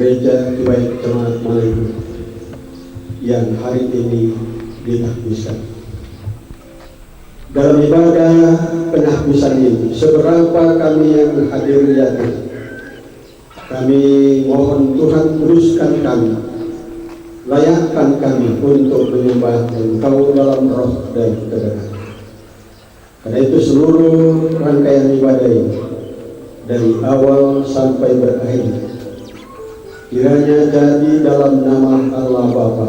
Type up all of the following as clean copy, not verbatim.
Gereja Kibaik Jemaat Malaysia yang hari ini ditahbiskan. Dalam ibadah penahbisan ini, seberapa kami yang hadir yakin, kami mohon Tuhan teruskan kami, layakkan kami untuk menyembah Engkau dalam roh dan kebenaran. Karena itu seluruh rangkaian ibadah ini dari awal sampai berakhir kiranya jadi dalam nama Allah Bapa,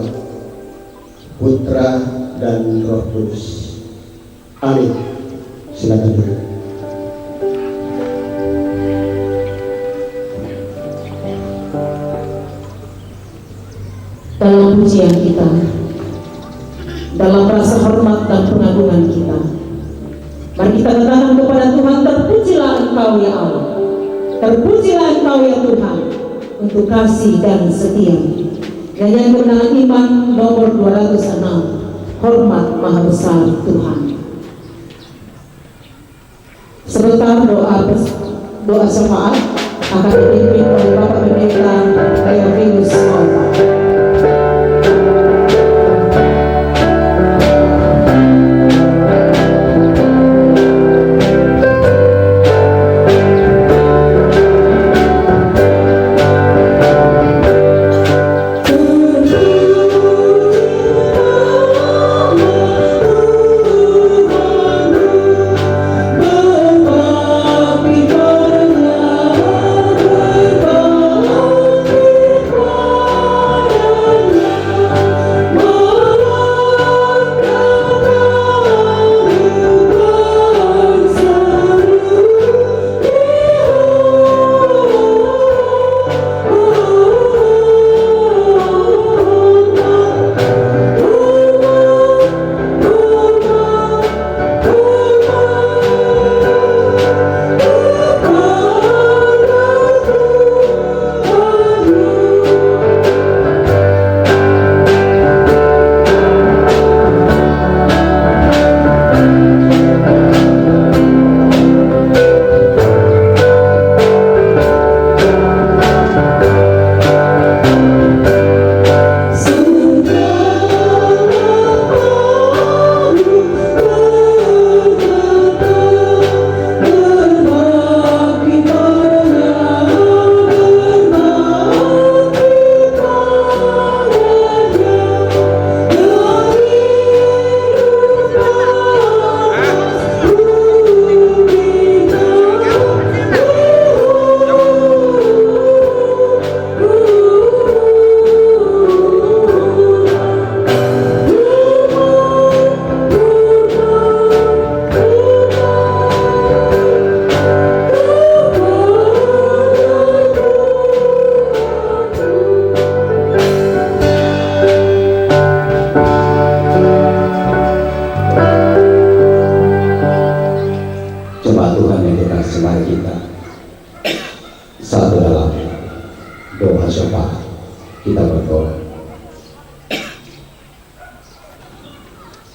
Putra dan Roh Kudus. Amin. Silakan. Dalam pujian kita, dalam rasa hormat dan pengagungan kita, mari kita katakan kepada Tuhan, terpujilah Engkau ya Allah, terpujilah Engkau ya Tuhan, untuk kasih dan setia. Nyanyian kemenangan iman nomor 206, hormat maha besar Tuhan. Sebentar doa syafaat akan dipimpin oleh Bapak Pendeta Theophilus Mauta.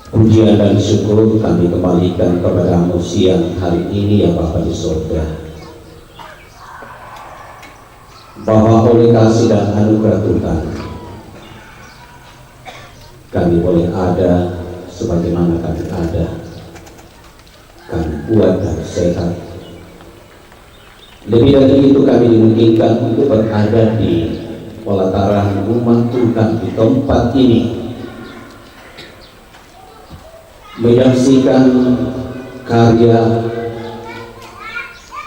Pujian dan syukur kami kembalikan kepada-Mu siang hari ini ya Bapa di surga, bahwa oleh kasih dan anugerah Tuhan kami boleh ada sebagaimana kami ada, kami kuat dan sehat. Lebih dari itu kami dimungkinkan untuk berada di pelataran rumah Tuhan di tempat ini, menyaksikan karya,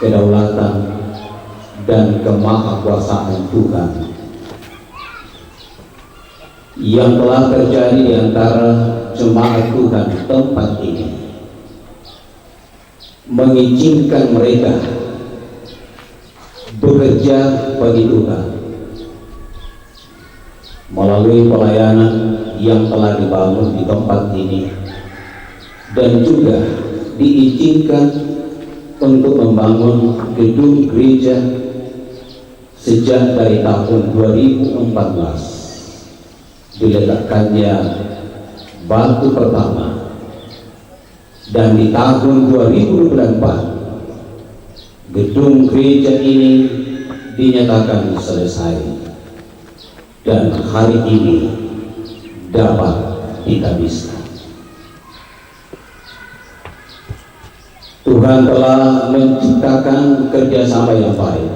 kedaulatan dan kemahakuasaan Tuhan yang telah terjadi di antara jemaat Tuhan di tempat ini, mengizinkan mereka bekerja bagi Tuhan melalui pelayanan yang telah dibangun di tempat ini, dan juga diizinkan untuk membangun gedung gereja sejak dari tahun 2014 diletakkannya batu pertama, dan di tahun 2024 gedung gereja ini dinyatakan selesai. dan hari ini dapat dihabiskan. Tuhan telah menciptakan kerjasama yang baik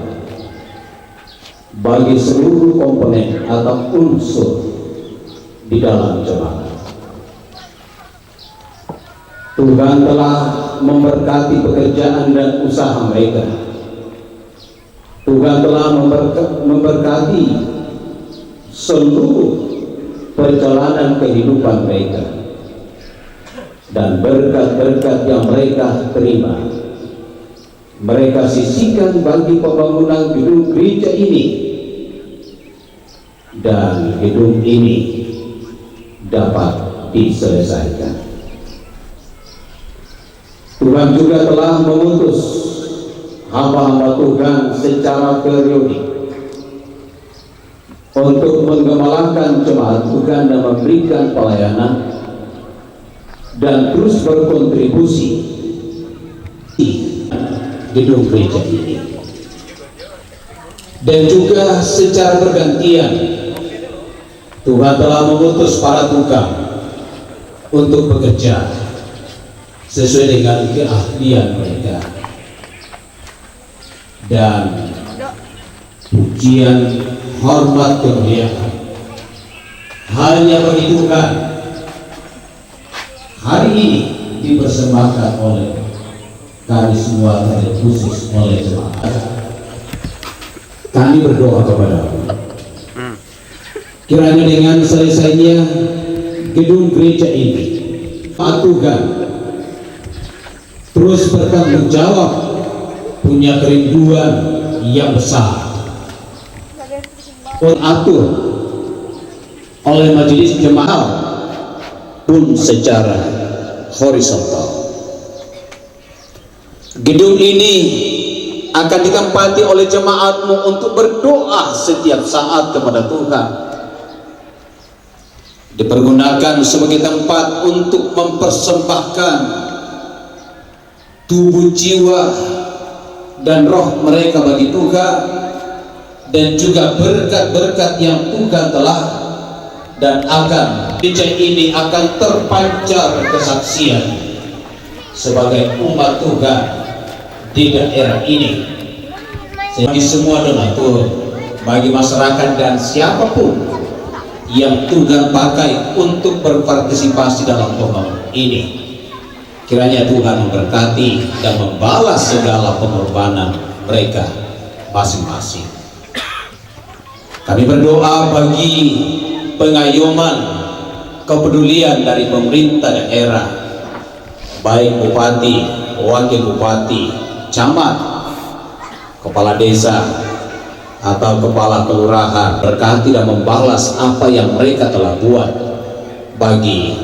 bagi seluruh komponen atau unsur di dalam jemaat. Tuhan telah memberkati pekerjaan dan usaha mereka. Tuhan telah memberkati seluruh perjalanan kehidupan mereka, dan berkat-berkat yang mereka terima mereka sisihkan bagi pembangunan gedung gereja ini, dan gedung ini dapat diselesaikan. Tuhan juga telah mengutus hamba-hamba Tuhan secara periodik untuk menggembalakan jemaat Tuhan dan memberikan pelayanan dan terus berkontribusi di gedung gereja ini. Dan juga secara bergantian Tuhan telah mengutus para tukang untuk bekerja sesuai dengan keahlian mereka, dan pujian, hormat, kemuliaan hanya bagi Tuhan hari ini dipersembahkan oleh kami semua, khusus oleh jemaat. Kami berdoa kepada-Mu, kiranya dengan selesainya gedung gereja ini, Tuhan terus bertanggung jawab, punya kerinduan yang besar, diatur oleh majelis jemaat pun secara horizontal. Gedung ini akan ditempati oleh jemaat-Mu untuk berdoa setiap saat kepada Tuhan, dipergunakan sebagai tempat untuk mempersembahkan tubuh, jiwa, dan roh mereka bagi Tuhan, dan juga berkat-berkat yang Tuhan telah dan akan gereja ini akan terpancar kesaksian sebagai umat Tuhan di daerah ini. Bagi semua donatur, bagi masyarakat dan siapapun yang Tuhan pakai untuk berpartisipasi dalam pembangunan ini, kiranya Tuhan memberkati dan membalas segala pengorbanan mereka masing-masing. Kami berdoa bagi pengayoman, kepedulian dari pemerintah daerah, baik bupati, wakil bupati, camat, kepala desa, atau kepala kelurahan. Berkati dan membalas apa yang mereka telah buat bagi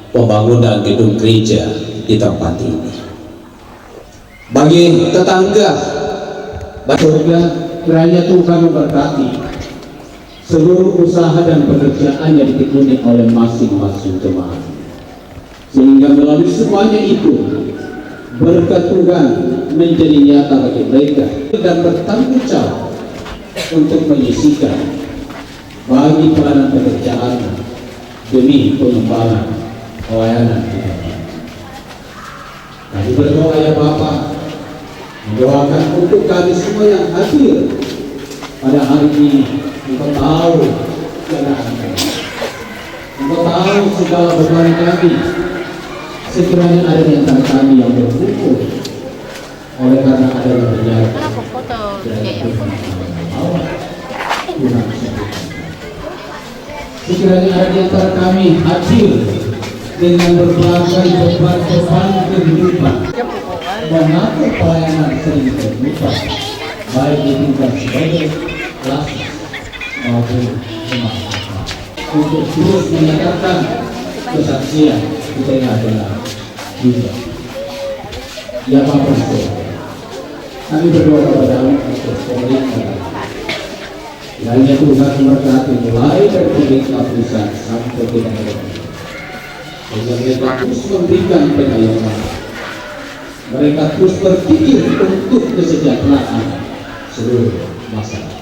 pembangunan gedung gereja di tempat ini. Bagi tetangga, surga, kiranya Tuhan memberkati seluruh usaha dan pekerjaan yang ditekuni oleh masing-masing jemaat, sehingga melalui semuanya itu berkat Tuhan menjadi nyata bagi mereka dan bertanggung jawab untuk menyisihkan bagi pelayanan pekerjaan demi pengembangan pelayanan kita. Kami berdoa ya Bapa, mendoakan untuk kami semua yang hadir pada hari ini. Engkau tahu keadaan kami, Engkau tahu segala beban kami. Sekiranya ada di antara kami yang berkumpul oleh karena ada yang berjalan, sekiranya ada di antara kami hadir dengan berbagai beban-beban kehidupan, mengatur pelayanan sering terlupa, baik di tingkat sebagai kelas maupun jemaat, untuk terus menyatakan kesaksian kita yang adalah juga. Ya Bapak, kami berdoa kepada-Mu untuk pemerintah, kiranya Tuhan memberkati mulai dari pemerintah pusat sampai ke daerah, sehingga mereka terus memberikan pengayoman, mereka terus berpikir untuk kesejahteraan seluruh masyarakat.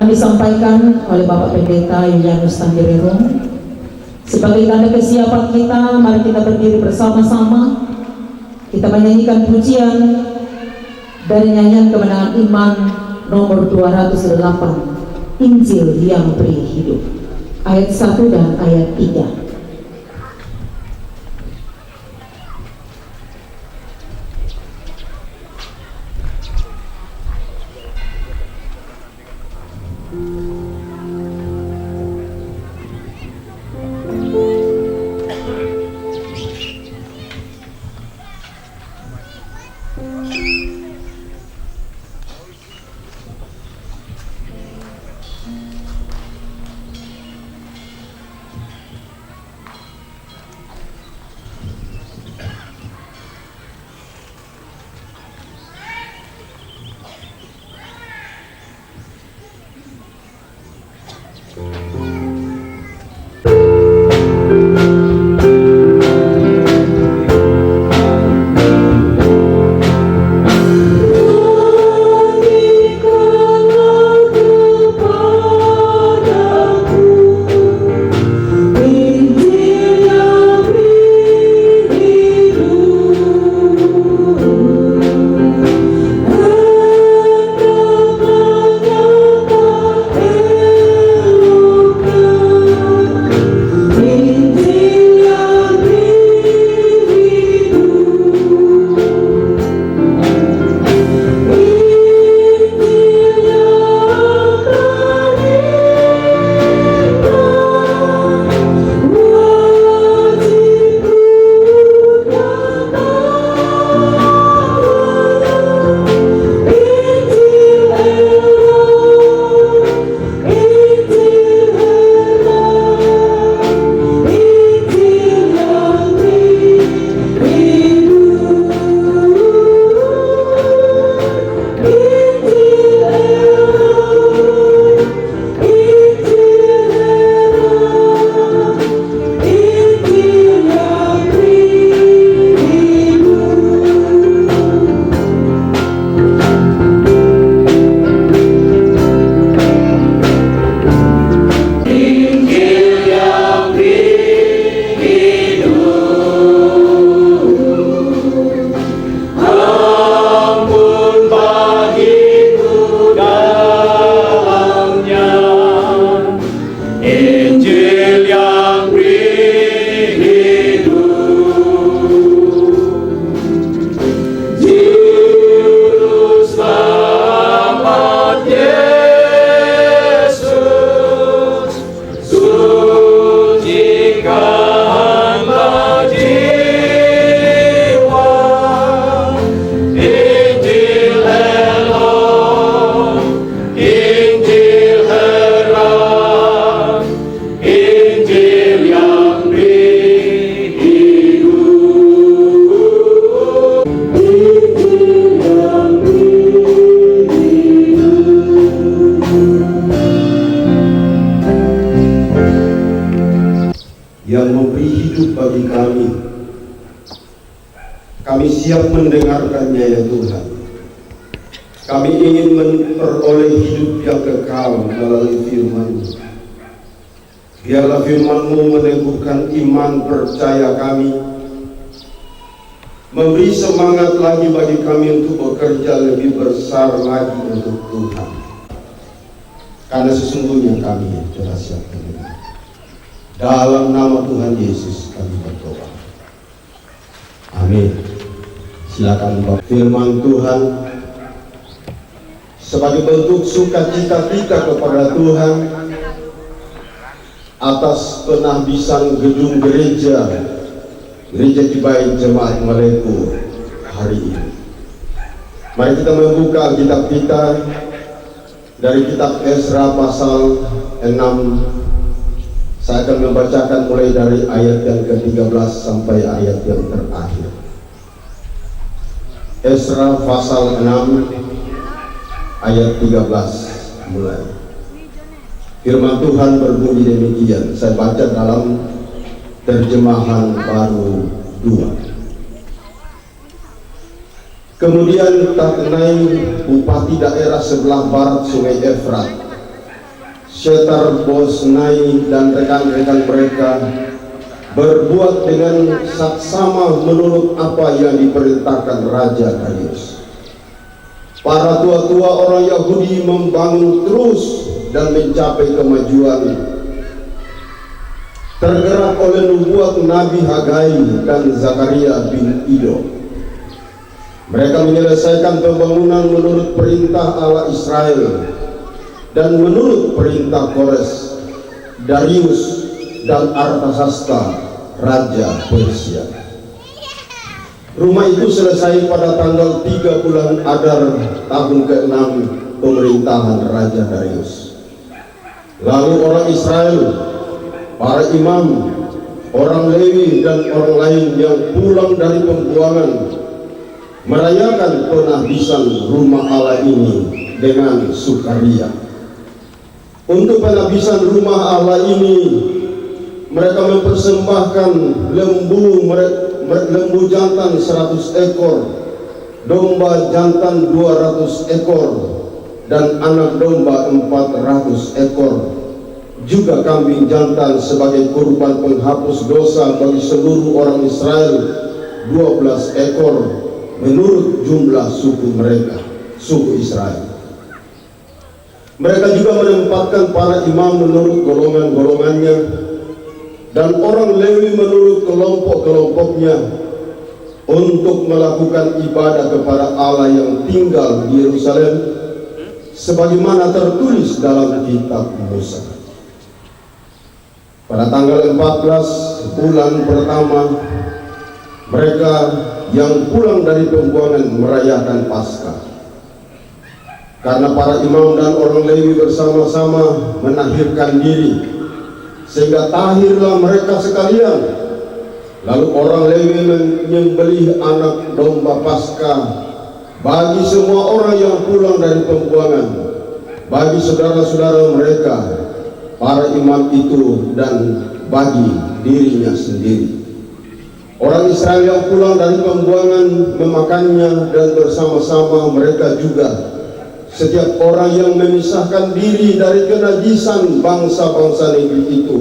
disampaikan oleh Bapak Pendeta Yulianus Tanggerero. Sebagai tanda kesiapan kita, mari kita berdiri bersama-sama. Kita menyanyikan pujian dari nyanyian kemenangan iman nomor 208, Injil yang beri hidup, ayat 1 dan ayat 3. yang memberi hidup bagi kami. Kami siap mendengarkannya ya Tuhan. Kami ingin memperoleh hidup yang kekal melalui firman-Mu. Biarlah firman-Mu meneguhkan iman percaya kami, memberi semangat lagi bagi kami untuk bekerja lebih besar lagi untuk Tuhan. Karena sesungguhnya kami telah siap mendengar. Dalam nama Tuhan Yesus kami berdoa. Amin. Silakan Bapak. Firman Tuhan sebagai bentuk sukacita kita kepada Tuhan atas penahbisan gedung gereja Cibain Jemaat Maleku hari ini. Mari kita membuka Alkitab kita dari kitab Esra pasal 6. Saya akan membacakan mulai dari ayat yang ke-13 sampai ayat yang terakhir. Esra pasal 6 ayat 13 mulai. Firman Tuhan berbunyi demikian. Saya baca dalam terjemahan baru 2. Kemudian Tatnai, bupati daerah sebelah barat sungai Efrat, Syetar-Boznai dan rekan-rekan mereka berbuat dengan saksama menurut apa yang diperintahkan Raja Darius. Para tua-tua orang Yahudi membangun terus dan mencapai kemajuan, tergerak oleh nubuat Nabi Hagai dan Zakaria bin Ido. Mereka menyelesaikan pembangunan menurut perintah Allah Israel dan menurut perintah Kores, Darius, dan Artasasta, Raja Persia. Rumah itu selesai pada tanggal 3 bulan Adar tahun ke-6 pemerintahan Raja Darius. Lalu orang Israel, para imam, orang Lewi, dan orang lain yang pulang dari pembuangan merayakan penghabisan rumah Allah ini dengan sukaria. Untuk penghabisan rumah Allah ini, mereka mempersembahkan lembu jantan 100 ekor, domba jantan 200 ekor, dan anak domba 400 ekor. Juga kambing jantan sebagai kurban penghapus dosa bagi seluruh orang Israel 12 ekor menurut jumlah suku mereka, suku Israel. Mereka juga menempatkan para imam menurut golongan-golongannya dan orang Lewi menurut kelompok-kelompoknya untuk melakukan ibadah kepada Allah yang tinggal di Yerusalem sebagaimana tertulis dalam kitab Musa. Pada tanggal 14 bulan pertama, mereka yang pulang dari pembuangan merayakan Paskah. Karena para imam dan orang Lewi bersama-sama menahirkan diri, sehingga tahirlah mereka sekalian. Lalu orang Lewi menyembelih anak domba Paskah bagi semua orang yang pulang dari pembuangan, bagi saudara-saudara mereka, para imam itu, dan bagi dirinya sendiri. Orang Israel yang pulang dari pembuangan memakannya, dan bersama-sama mereka juga setiap orang yang memisahkan diri dari kenajisan bangsa-bangsa negeri itu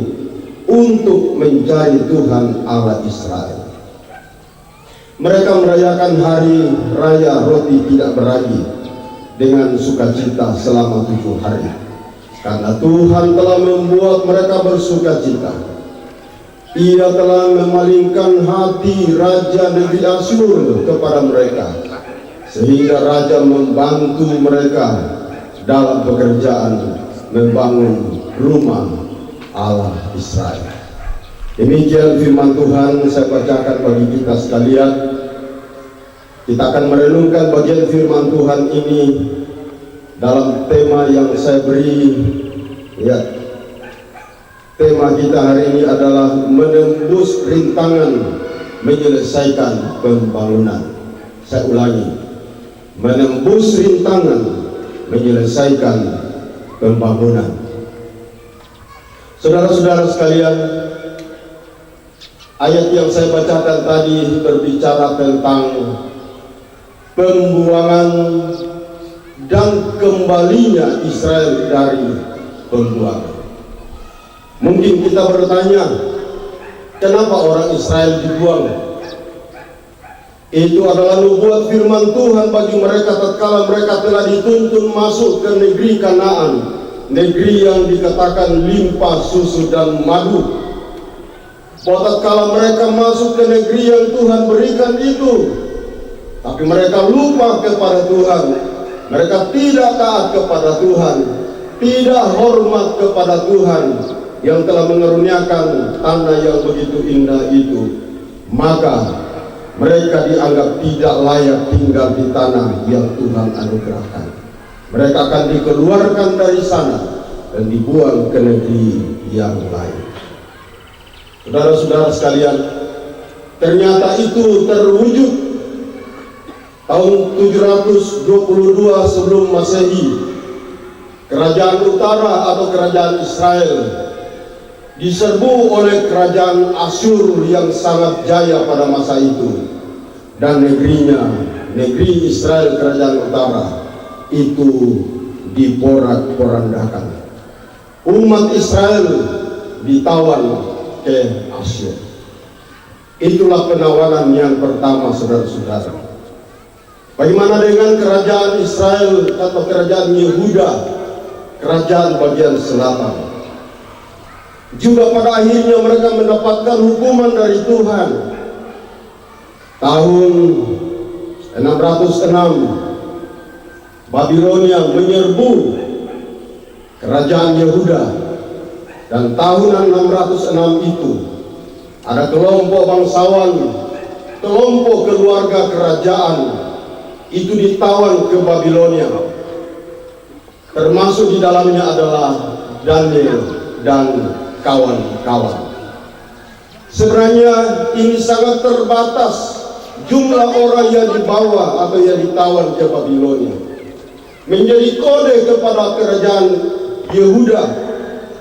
untuk mencari Tuhan Allah Israel. Mereka merayakan hari raya roti tidak beragi dengan sukacita selama 7 hari, karena Tuhan telah membuat mereka bersukacita. Ia telah memalingkan hati Raja negeri Asyur kepada mereka, sehingga Raja membantu mereka dalam pekerjaan membangun rumah Allah Israel. Demikian firman Tuhan saya bacakan bagi kita sekalian. Kita akan merenungkan bagian firman Tuhan ini dalam tema yang saya beri, ya. Tema kita hari ini adalah menembus rintangan menyelesaikan pembangunan. Saya ulangi, menembus rintangan menyelesaikan pembangunan. Saudara-saudara sekalian, ayat yang saya bacakan tadi berbicara tentang pembuangan dan kembalinya Israel dari pembuangan. Mungkin kita bertanya, kenapa orang Israel dibuang? Itu adalah nubuat firman Tuhan bagi mereka tatkala mereka telah dituntun masuk ke negeri Kanaan, negeri yang dikatakan limpah susu dan madu. Bahwa tatkala mereka masuk ke negeri yang Tuhan berikan itu, tapi mereka lupa kepada Tuhan, mereka tidak taat kepada Tuhan, tidak hormat kepada Tuhan yang telah mengaruniakan tanah yang begitu indah itu, maka mereka dianggap tidak layak tinggal di tanah yang Tuhan anugerahkan. Mereka akan dikeluarkan dari sana dan dibuang ke negeri yang lain. Saudara-saudara sekalian, ternyata itu terwujud tahun 722 sebelum Masehi. Kerajaan utara atau kerajaan Israel diserbu oleh kerajaan Asyur yang sangat jaya pada masa itu, dan negerinya, negeri Israel kerajaan utara itu diporak-porandakan. umat Israel ditawan ke Asyur. Itulah penawanan yang pertama, saudara-saudara. Bagaimana dengan kerajaan Israel atau kerajaan Yehuda, kerajaan bagian selatan? Juga pada akhirnya mereka mendapatkan hukuman dari Tuhan. Tahun 606 Babilonia menyerbu kerajaan Yehuda, dan tahun 606 itu ada kelompok bangsawan, kelompok keluarga kerajaan itu ditawan ke Babilonia, termasuk di dalamnya adalah Daniel dan kawan-kawan. Sebenarnya ini sangat terbatas jumlah orang yang dibawa atau yang ditawan ke Babilonia, menjadi kode kepada kerajaan Yehuda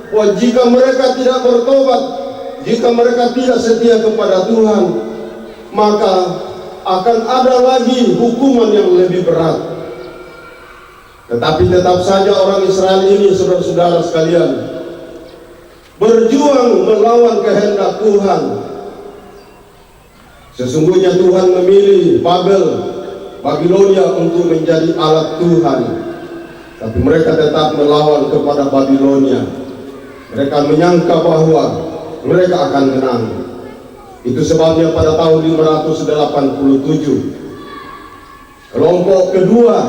bahwa jika mereka tidak bertobat, jika mereka tidak setia kepada Tuhan, maka akan ada lagi hukuman yang lebih berat. Tetapi tetap saja orang Israel ini, saudara-saudara sekalian, berjuang melawan kehendak Tuhan. Sesungguhnya Tuhan memilih Babilonia untuk menjadi alat Tuhan, tapi mereka tetap melawan kepada Babilonia. Mereka menyangka bahwa mereka akan menang. Itu sebabnya pada tahun 587 kelompok kedua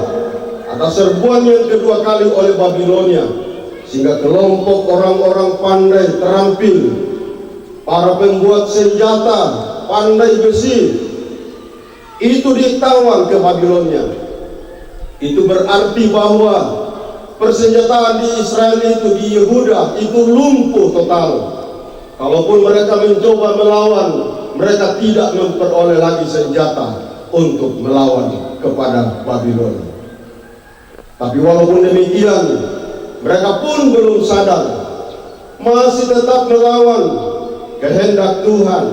atas serbuan yang kedua kali oleh Babilonia, sehingga kelompok orang-orang pandai terampil, para pembuat senjata pandai besi, itu ditawan ke Babilonia. Itu berarti bahwa persenjataan di Israel itu, di Yehuda itu lumpuh total. Kalaupun mereka mencoba melawan, mereka tidak memperoleh lagi senjata untuk melawan kepada Babilonia. Tapi walaupun demikian, mereka pun belum sadar, masih tetap melawan kehendak Tuhan,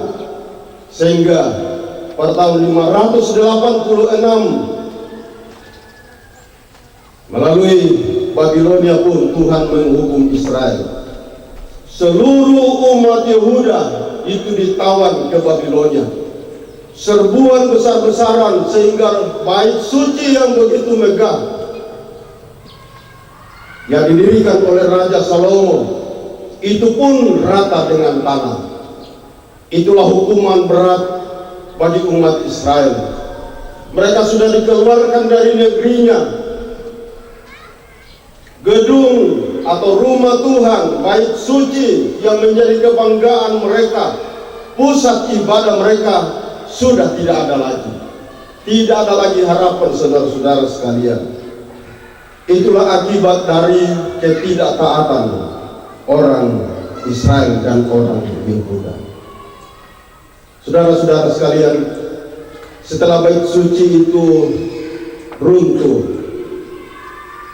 sehingga pada tahun 586 melalui Babilonia pun Tuhan menghukum Israel. Seluruh umat Yehuda itu ditawan ke Babilonia. Serbuan besar-besaran, sehingga bait suci yang begitu megah yang didirikan oleh Raja Salomo itu pun rata dengan tanah. Itulah hukuman berat bagi umat Israel. Mereka sudah dikeluarkan dari negerinya. Gedung atau rumah Tuhan, bait suci yang menjadi kebanggaan mereka, pusat ibadah mereka, sudah tidak ada lagi. Tidak ada lagi harapan, saudara-saudara sekalian. Itulah akibat dari ketidaktaatan orang Israel dan orang Yehuda. Saudara-saudara sekalian, setelah bait suci itu runtuh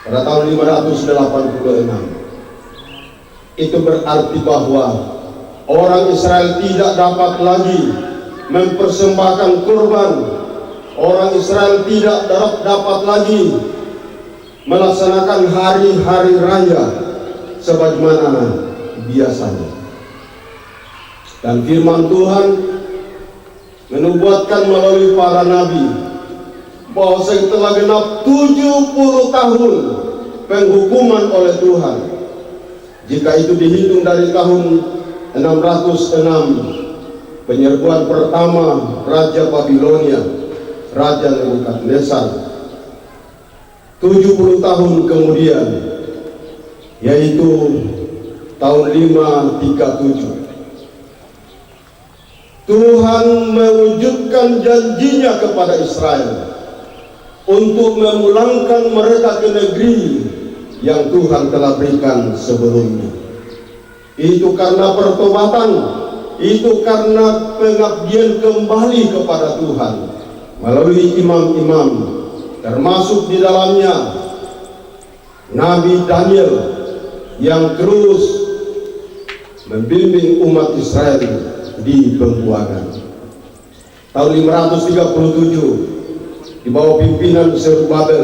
pada tahun 586, itu berarti bahwa orang Israel tidak dapat lagi mempersembahkan kurban. Orang Israel tidak dapat lagi melaksanakan hari-hari raya sebagaimana biasanya. Dan firman Tuhan menubuatkan melalui para nabi bahwa setelah genap 70 tahun penghukuman oleh Tuhan, jika itu dihitung dari tahun 606 penyerbuan pertama Raja Babilonia, Raja Nebukadnezar, 70 tahun kemudian, yaitu tahun 537, Tuhan mewujudkan janjinya kepada Israel untuk memulangkan mereka ke negeri yang Tuhan telah berikan sebelumnya. Itu karena pertobatan, itu karena pengabdian kembali kepada Tuhan melalui imam-imam, termasuk di dalamnya Nabi Daniel yang terus membimbing umat Israel di pembuangan. Tahun 537 di bawah pimpinan Zerubabel,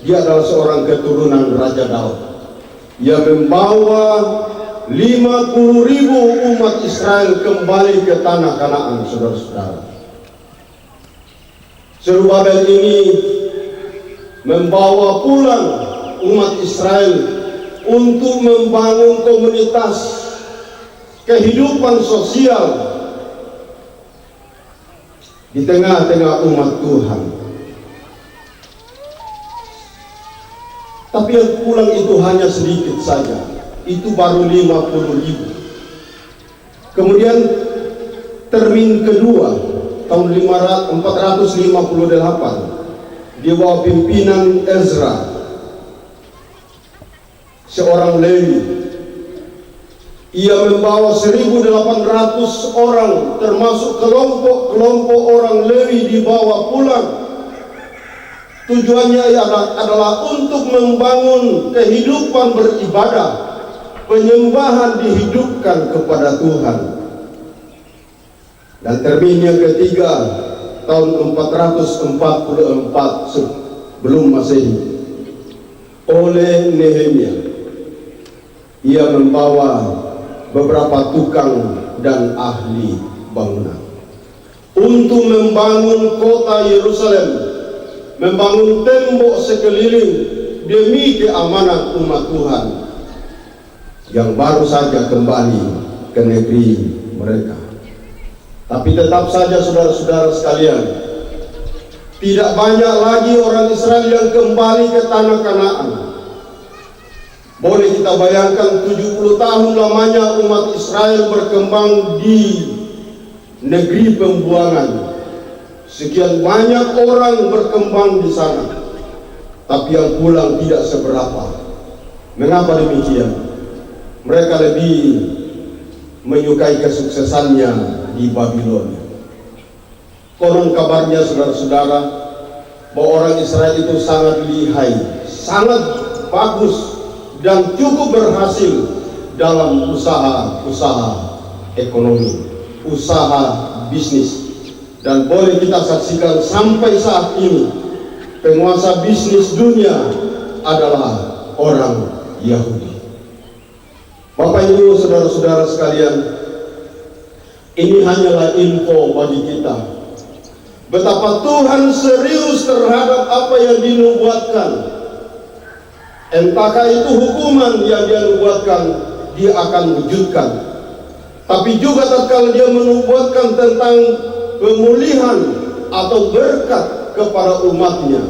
dia adalah seorang keturunan Raja Daud. Ia membawa 50.000 umat Israel kembali ke tanah Kanaan, saudara-saudara. Zerubabel ini membawa pulang umat Israel untuk membangun komunitas, kehidupan sosial di tengah-tengah umat Tuhan. Tapi yang pulang itu hanya sedikit saja, itu baru 50.000. Kemudian termin kedua tahun 458 di bawah pimpinan Ezra, seorang Lewi. Ia membawa 1.800 orang, termasuk kelompok-kelompok orang Lewi dibawa pulang. Tujuannya adalah untuk membangun kehidupan beribadah, penyembahan dihidupkan kepada Tuhan. Dan termin yang ketiga tahun 444 sebelum Masehi oleh Nehemia. Ia membawa beberapa tukang dan ahli bangunan untuk membangun kota Yerusalem, membangun tembok sekeliling demi keamanan umat Tuhan yang baru saja kembali ke negeri mereka. Tapi tetap saja saudara-saudara sekalian, tidak banyak lagi orang Israel yang kembali ke tanah Kanaan. Boleh kita bayangkan 70 tahun lamanya umat Israel berkembang di negeri pembuangan. Sekian banyak orang berkembang di sana, tapi yang pulang tidak seberapa. Mengapa demikian? Mereka lebih menyukai kesuksesannya di Babilonia. Konon kabarnya saudara-saudara, bahwa orang Israel itu sangat lihai, sangat bagus, dan cukup berhasil dalam usaha-usaha ekonomi, usaha bisnis. Dan boleh kita saksikan sampai saat ini, penguasa bisnis dunia adalah orang Yahudi. Bapak Ibu saudara-saudara sekalian, ini hanyalah info bagi kita betapa Tuhan serius terhadap apa yang dinubuatkan. Entahkah itu hukuman yang dia nubuatkan, dia akan wujudkan. Tapi juga tatkala dia menubuatkan tentang pemulihan atau berkat kepada umatnya,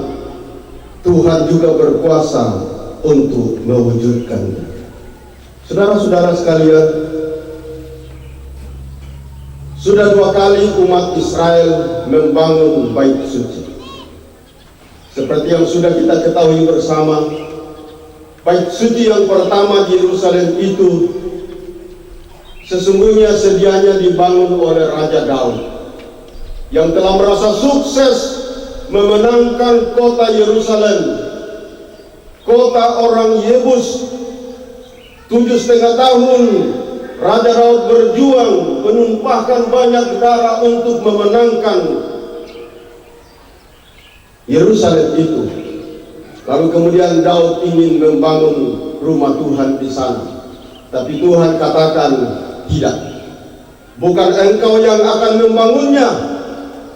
Tuhan juga berkuasa untuk mewujudkannya. Saudara-saudara sekalian, sudah 2 kali umat Israel membangun bait suci. Seperti yang sudah kita ketahui bersama, bait suci yang pertama di Yerusalem itu sesungguhnya sedianya dibangun oleh Raja Daud, yang telah merasa sukses memenangkan kota Yerusalem, kota orang Yebus. 7,5 tahun Raja Daud berjuang, menumpahkan banyak darah untuk memenangkan Yerusalem itu. Lalu kemudian Daud ingin membangun rumah Tuhan di sana, tapi Tuhan katakan tidak. Bukan engkau yang akan membangunnya.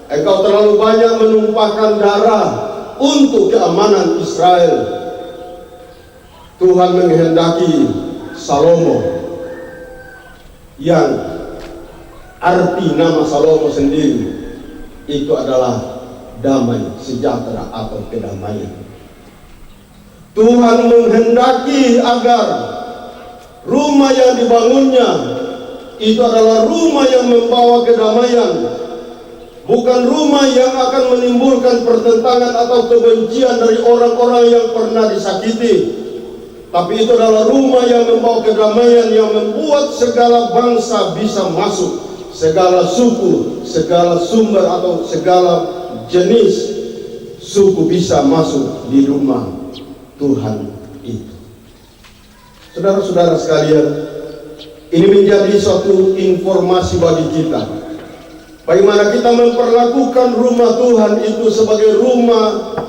Engkau terlalu banyak menumpahkan darah untuk keamanan Israel. Tuhan menghendaki Salomo, yang arti nama Salomo sendiri itu adalah damai, sejahtera atau kedamaian. Tuhan menghendaki agar rumah yang dibangunnya itu adalah rumah yang membawa kedamaian, bukan rumah yang akan menimbulkan pertentangan atau kebencian dari orang-orang yang pernah disakiti. Tapi itu adalah rumah yang membawa kedamaian, yang membuat segala bangsa bisa masuk, segala suku, segala sumber atau segala jenis suku bisa masuk di rumah Tuhan itu. Saudara-saudara sekalian, ini menjadi suatu informasi bagi kita, bagaimana kita memperlakukan rumah Tuhan itu sebagai rumah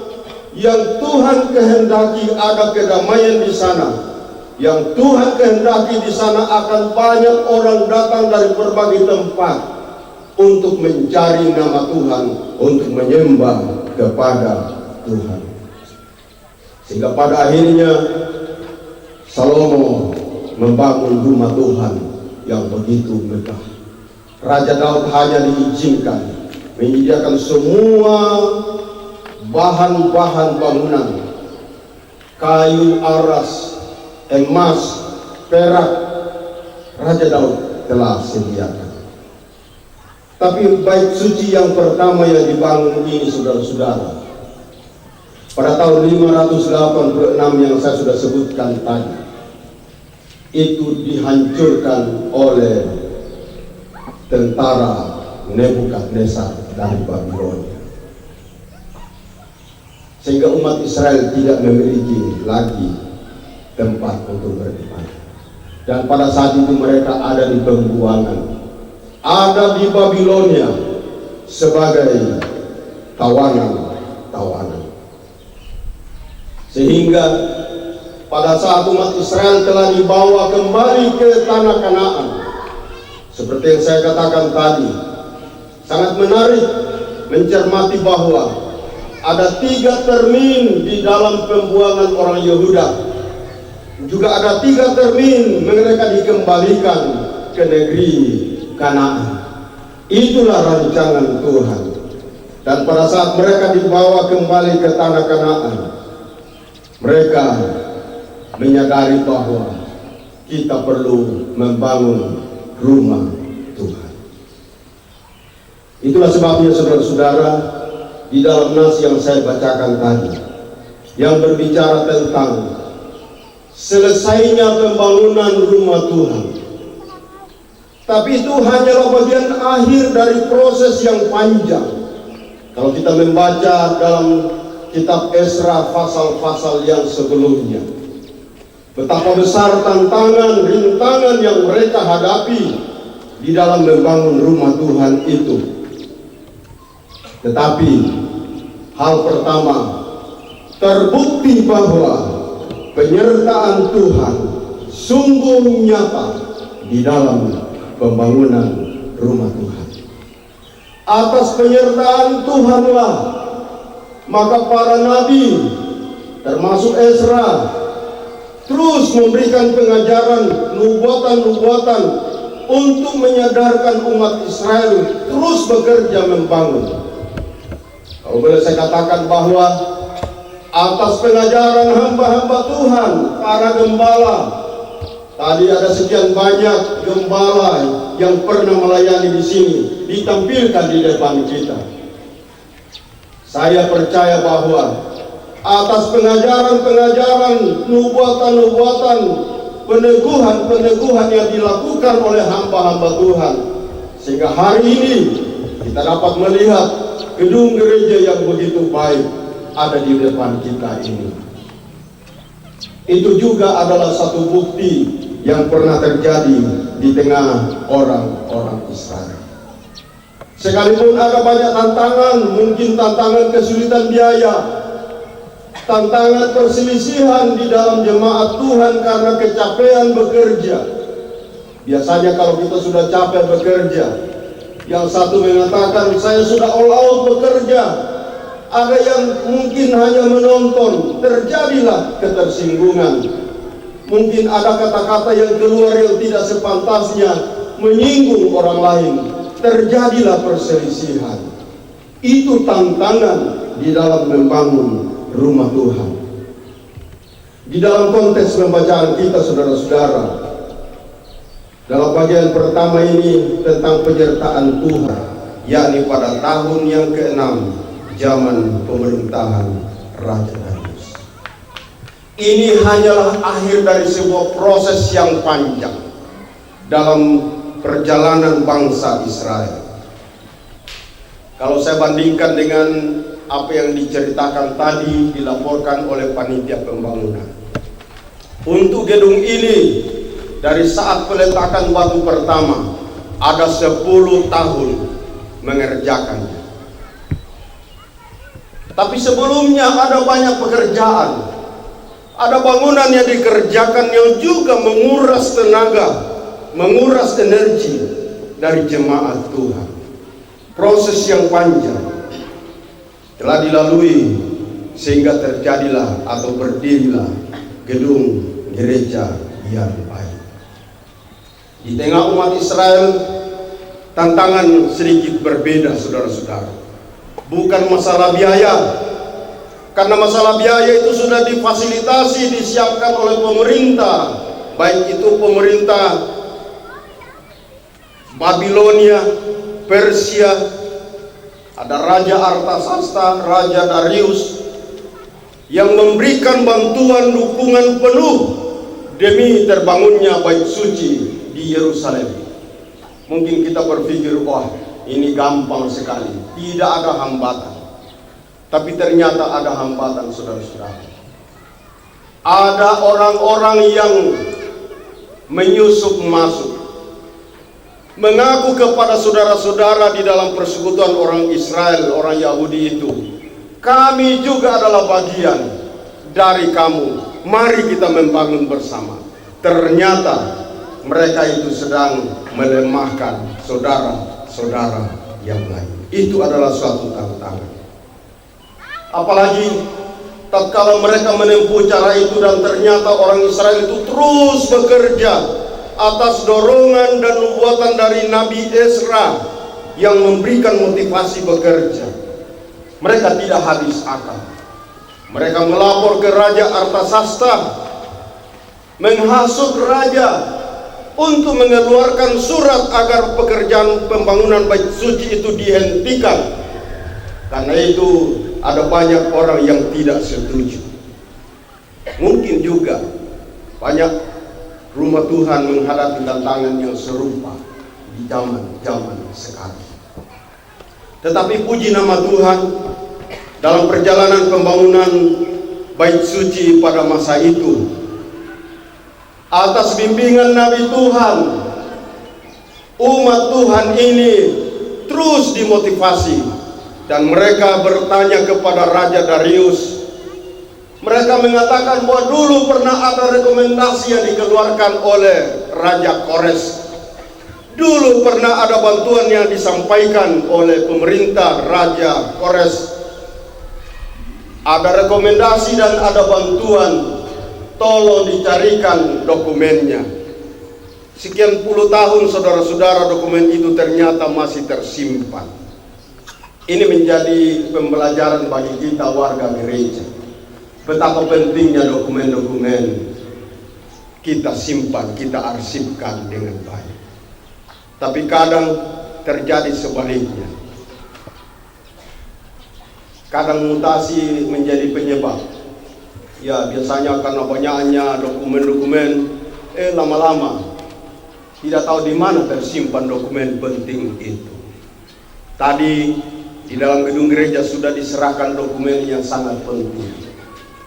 yang Tuhan kehendaki ada kedamaian di sana, yang Tuhan kehendaki di sana akan banyak orang datang dari berbagai tempat untuk mencari nama Tuhan, untuk menyembah kepada Tuhan. Sehingga pada akhirnya Salomo membangun rumah Tuhan yang begitu megah. Raja Daud hanya diizinkan menyediakan semua bahan-bahan bangunan, kayu aras, emas, perak, Raja Daud telah sediakan. Tapi bait suci yang pertama yang dibangun ini, saudara-saudara, pada tahun 586 yang saya sudah sebutkan tadi, itu dihancurkan oleh tentara Nebukadnezar dari Babilonia, sehingga umat Israel tidak memiliki lagi tempat untuk beribadah. Dan pada saat itu mereka ada di pembuangan, ada di Babilonia sebagai tawanan. Sehingga pada saat umat Israel telah dibawa kembali ke tanah Kanaan, seperti yang saya katakan tadi, sangat menarik mencermati bahwa ada 3 termin di dalam pembuangan orang Yehuda. Juga ada 3 termin mereka dikembalikan ke negeri Kanaan. Itulah rancangan Tuhan. Dan pada saat mereka dibawa kembali ke tanah Kanaan, mereka menyadari bahwa kita perlu membangun rumah Tuhan. Itulah sebabnya saudara-saudara, di dalam nas yang saya bacakan tadi, yang berbicara tentang selesainya pembangunan rumah Tuhan. Tapi itu hanyalah bagian akhir dari proses yang panjang. Kalau kita membaca dalam kitab Esra pasal-pasal yang sebelumnya, betapa besar tantangan, rintangan yang mereka hadapi di dalam membangun rumah Tuhan itu. Tetapi hal pertama, terbukti bahwa penyertaan Tuhan sungguh nyata di dalam pembangunan rumah Tuhan. Atas penyertaan Tuhanlah maka para nabi termasuk Esra terus memberikan pengajaran nubuatan-nubuatan untuk menyadarkan umat Israel terus bekerja membangun. Kalau boleh saya katakan bahwa atas pengajaran hamba-hamba Tuhan, para gembala, tadi ada sekian banyak gembala yang pernah melayani di sini, ditampilkan di depan kita. Saya percaya bahwa atas pengajaran-pengajaran, nubuatan-nubuatan, peneguhan-peneguhan yang dilakukan oleh hamba-hamba Tuhan, sehingga hari ini kita dapat melihat gedung gereja yang begitu baik ada di depan kita ini. Itu juga adalah satu bukti yang pernah terjadi di tengah orang-orang Israel. Sekalipun ada banyak tantangan, mungkin tantangan kesulitan biaya, tantangan perselisihan di dalam jemaat Tuhan karena kecapean bekerja. Biasanya kalau kita sudah capek bekerja, yang satu mengatakan saya sudah all out bekerja, ada yang mungkin hanya menonton, terjadilah ketersinggungan. Mungkin ada kata-kata yang keluar yang tidak sepantasnya, menyinggung orang lain, terjadilah perselisihan. Itu tantangan di dalam membangun rumah Tuhan. Di dalam konteks pembacaan kita, saudara-saudara, dalam bagian pertama ini tentang penyertaan Tuhan, yakni pada tahun yang ke-6 zaman pemerintahan Raja Darius. Ini hanyalah akhir dari sebuah proses yang panjang dalam perjalanan bangsa Israel. Kalau saya bandingkan dengan apa yang diceritakan tadi, dilaporkan oleh panitia pembangunan, untuk gedung ini dari saat peletakan batu pertama ada 10 tahun mengerjakannya. Tapi sebelumnya ada banyak pekerjaan Ada bangunan yang dikerjakan yang juga menguras tenaga, menguras energi dari jemaat Tuhan. Proses yang panjang telah dilalui sehingga terjadilah atau berdirilah gedung gereja yang baik. Di tengah umat Israel, tantangan sedikit berbeda, saudara-saudara. Bukan masalah biaya, karena masalah biaya itu sudah difasilitasi, disiapkan oleh pemerintah, baik itu pemerintah Babilonia, Persia, ada Raja Artasasta, Raja Darius yang memberikan bantuan dukungan penuh demi terbangunnya bait suci di Yerusalem. Mungkin kita berpikir, wah ini gampang sekali, tidak ada hambatan. Tapi ternyata ada hambatan, saudara-saudara. Ada orang-orang yang menyusup masuk, mengaku kepada saudara-saudara di dalam persekutuan orang Israel, orang Yahudi itu, kami juga adalah bagian dari kamu, mari kita membangun bersama. Ternyata mereka itu sedang melemahkan saudara-saudara yang lain. Itu adalah suatu tantangan. Apalagi tatkala mereka menempuh cara itu dan ternyata orang Israel itu terus bekerja atas dorongan dan nubuatan dari Nabi Ezra yang memberikan motivasi bekerja. Mereka tidak habis akal. Mereka melapor ke Raja Artasasta, menghasut raja untuk mengeluarkan surat agar pekerjaan pembangunan bait suci itu dihentikan. Karena itu ada banyak orang yang tidak setuju. Mungkin juga banyak rumah Tuhan menghadapi tantangan yang serupa di zaman sekarang. Tetapi puji nama Tuhan, dalam perjalanan pembangunan bait suci pada masa itu, atas bimbingan Nabi Tuhan, umat Tuhan ini terus dimotivasi dan mereka bertanya kepada Raja Darius. Mereka mengatakan bahwa dulu pernah ada rekomendasi yang dikeluarkan oleh Raja Kores. Dulu pernah ada bantuan yang disampaikan oleh pemerintah Raja Kores. Ada rekomendasi dan ada bantuan, tolong dicarikan dokumennya. Sekian puluh tahun, saudara-saudara, dokumen itu ternyata masih tersimpan. Ini menjadi pembelajaran bagi kita warga gereja. Betapa pentingnya dokumen-dokumen kita simpan, kita arsipkan dengan baik. Tapi kadang terjadi sebaliknya. Kadang mutasi menjadi penyebab. Ya, biasanya karena banyaknya dokumen-dokumen, lama-lama tidak tahu di mana tersimpan dokumen penting itu. Tadi di dalam gedung gereja sudah diserahkan dokumen yang sangat penting.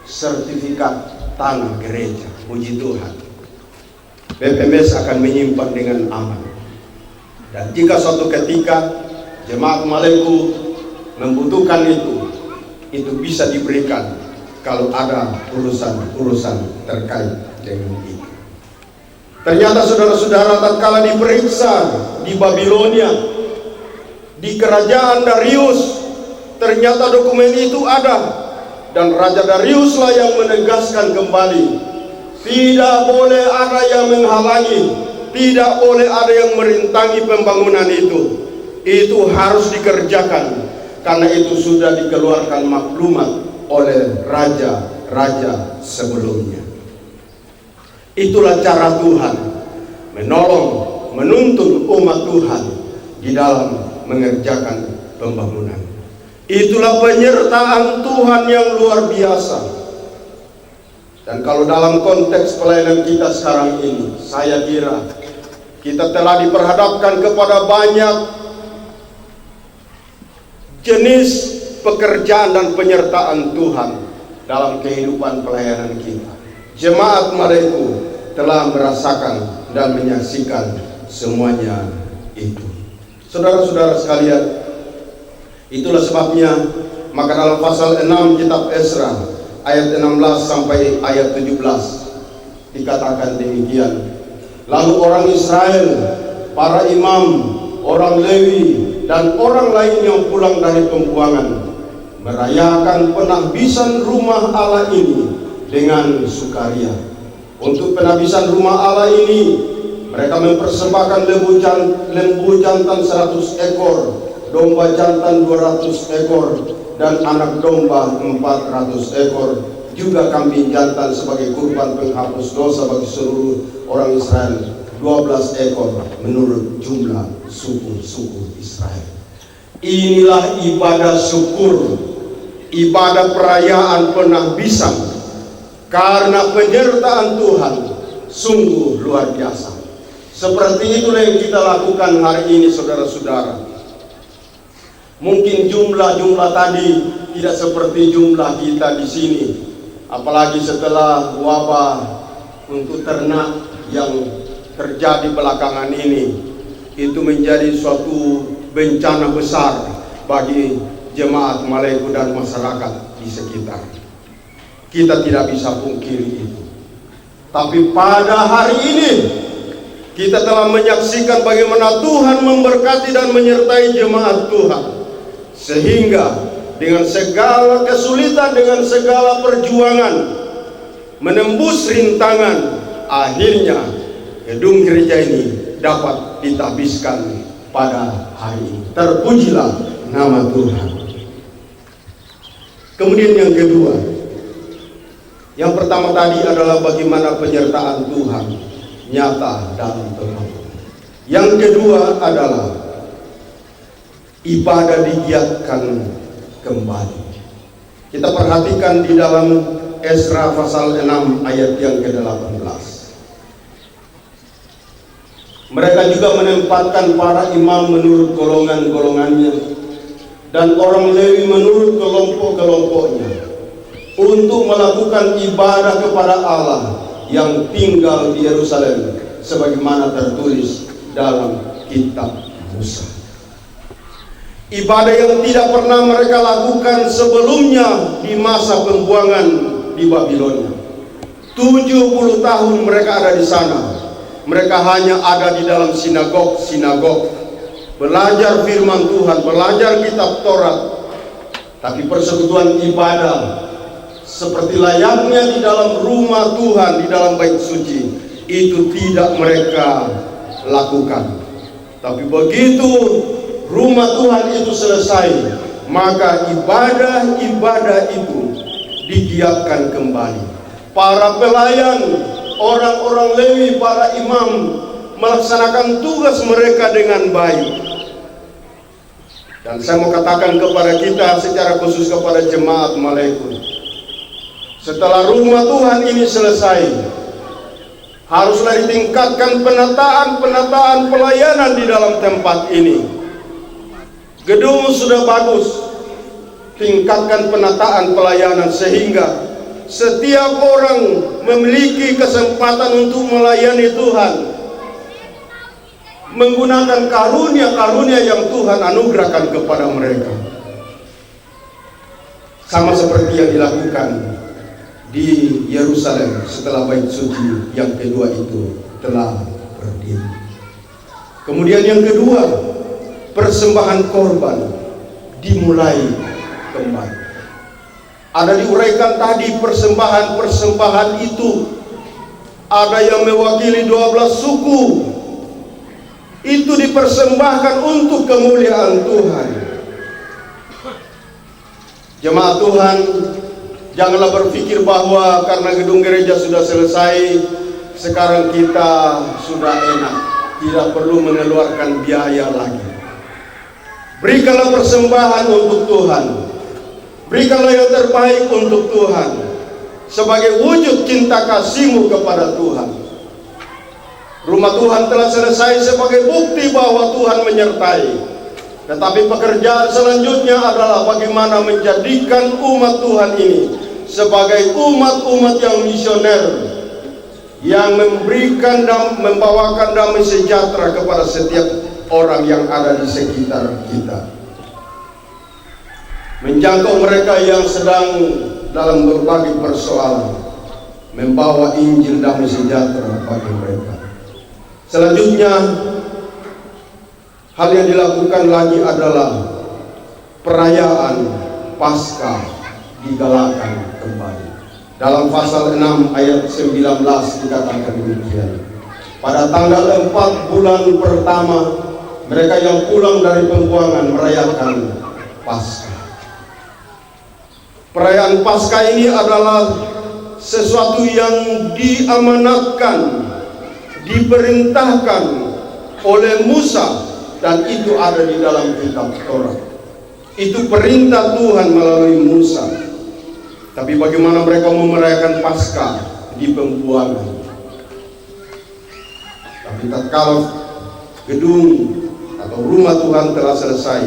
Sertifikat tanah gereja, puji Tuhan. BPMS akan menyimpan dengan aman. Dan jika suatu ketika jemaat Maleku membutuhkan itu bisa diberikan kalau ada urusan terkait dengan itu. Ternyata saudara-saudara, tatkala diperiksa di Babilonia, di kerajaan Darius, ternyata dokumen itu ada. Dan Raja Dariuslah yang menegaskan kembali, tidak boleh ada yang menghalangi, tidak boleh ada yang merintangi pembangunan itu. Itu harus dikerjakan, karena itu sudah dikeluarkan maklumat oleh raja-raja sebelumnya. Itulah cara Tuhan menolong, menuntun umat Tuhan di dalam mengerjakan pembangunan. Itulah penyertaan Tuhan yang luar biasa. Dan kalau dalam konteks pelayanan kita sekarang ini, saya kira kita telah diperhadapkan kepada banyak jenis pekerjaan dan penyertaan Tuhan dalam kehidupan pelayanan kita. Jemaat Maleku telah merasakan dan menyaksikan semuanya itu. Saudara-saudara sekalian, itulah sebabnya maka dalam pasal 6 kitab Ezra ayat 16 sampai ayat 17 dikatakan demikian. Lalu orang Israel, para imam, orang Lewi, dan orang lain yang pulang dari pembuangan merayakan penahbisan rumah Allah ini dengan sukaria. Untuk penahbisan rumah Allah ini mereka mempersembahkan lembu jantan 100 ekor, domba jantan 200 ekor, dan anak domba 400 ekor, juga kambing jantan sebagai kurban penghapus dosa bagi seluruh orang Israel, 12 ekor menurut jumlah suku-suku Israel. Inilah ibadah syukur, ibadah perayaan penahbisan, karena penyertaan Tuhan sungguh luar biasa. Seperti itulah yang kita lakukan hari ini, saudara-saudara. Mungkin jumlah tadi tidak seperti jumlah kita di sini, apalagi setelah wabah untuk ternak yang terjadi belakangan ini. Itu menjadi suatu bencana besar bagi jemaat Maleku dan masyarakat di sekitar. Kita tidak bisa pungkiri itu. Tapi pada hari ini kita telah menyaksikan bagaimana Tuhan memberkati dan menyertai jemaat Tuhan, sehingga dengan segala kesulitan, dengan segala perjuangan, menembus rintangan, akhirnya gedung gereja ini dapat ditahbiskan pada hari ini. Terpujilah nama Tuhan. Kemudian yang kedua, yang pertama tadi adalah bagaimana penyertaan Tuhan nyata dalam penghapusan. Yang kedua adalah ibadah digiatkan kembali. Kita perhatikan di dalam Esra pasal 6 ayat yang ke-18. Mereka juga menempatkan para imam menurut golongan-golongannya dan orang Lewi menurut kelompok-kelompoknya untuk melakukan ibadah kepada Allah yang tinggal di Yerusalem, sebagaimana tertulis dalam kitab Musa. Ibadah yang tidak pernah mereka lakukan sebelumnya di masa pembuangan di Babilonia. 70 tahun mereka ada di sana. Mereka hanya ada di dalam sinagog, belajar firman Tuhan, belajar kitab Taurat. Tapi persekutuan ibadah seperti layaknya di dalam rumah Tuhan, di dalam bait suci, itu tidak mereka lakukan. Tapi begitu rumah Tuhan itu selesai, maka ibadah-ibadah itu digiatkan kembali. Para pelayan, orang-orang Lewi, para imam melaksanakan tugas mereka dengan baik. Dan saya mau katakan kepada kita, secara khusus kepada jemaat Maleku, setelah rumah Tuhan ini selesai, haruslah ditingkatkan penataan pelayanan di dalam tempat ini. Gedung sudah bagus, tingkatkan penataan pelayanan sehingga setiap orang memiliki kesempatan untuk melayani Tuhan, menggunakan karunia-karunia yang Tuhan anugerahkan kepada mereka. Sama seperti yang dilakukan di Yerusalem setelah bait suci yang kedua itu telah berdiri. Kemudian yang kedua, persembahan korban dimulai kembali. Ada diuraikan tadi persembahan itu ada yang mewakili 12 suku. Itu dipersembahkan untuk kemuliaan Tuhan. Jemaat Tuhan, janganlah berpikir bahwa karena gedung gereja sudah selesai, sekarang kita sudah enak, tidak perlu mengeluarkan biaya lagi. Berikanlah persembahan untuk Tuhan, berikanlah yang terbaik untuk Tuhan, sebagai wujud cinta kasih-Mu kepada Tuhan. Rumah Tuhan telah selesai sebagai bukti bahwa Tuhan menyertai. Tetapi pekerjaan selanjutnya adalah bagaimana menjadikan umat Tuhan ini sebagai umat-umat yang misioner, yang memberikan dan membawakan damai sejahtera kepada setiap orang yang ada di sekitar kita. Menjangkau mereka yang sedang dalam berbagai persoalan, membawa Injil damai sejahtera bagi mereka. Selanjutnya, hal yang dilakukan lagi adalah perayaan Paskah digalakan kembali. Dalam pasal 6 ayat 19 dikatakan demikian. Pada tanggal 4 bulan pertama, mereka yang pulang dari pembuangan merayakan Paskah. Perayaan Paskah ini adalah sesuatu yang diamanatkan, diperintahkan oleh Musa, dan itu ada di dalam kitab Taurat. Itu perintah Tuhan melalui Musa. Tapi bagaimana mereka mau merayakan Paskah di pembuangan? Tapi tatkala gedung atau rumah Tuhan telah selesai,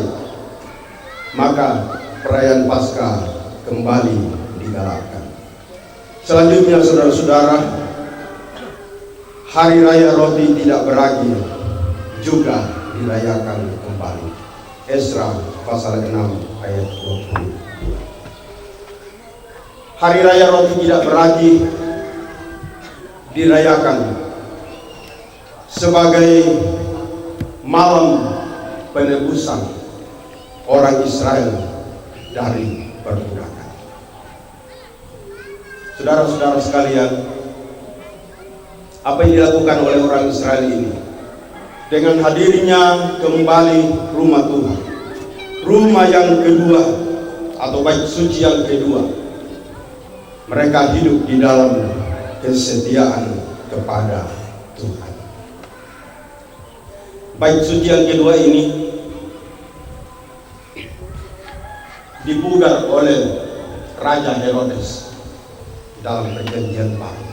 maka perayaan Paskah kembali digalakan. Selanjutnya, saudara-saudara, Hari Raya Roti Tidak Beragi juga dirayakan kembali. Esra pasal 6 ayat 20. Hari Raya Roti Tidak Beragi dirayakan sebagai malam penebusan orang Israel dari perbudakan. Saudara-saudara sekalian, apa yang dilakukan oleh orang Israel ini dengan hadirnya kembali rumah Tuhan, rumah yang kedua atau bait suci yang kedua, mereka hidup di dalam kesetiaan kepada Tuhan. Bait suci yang kedua ini dipugar oleh Raja Herodes dalam perjanjian baru,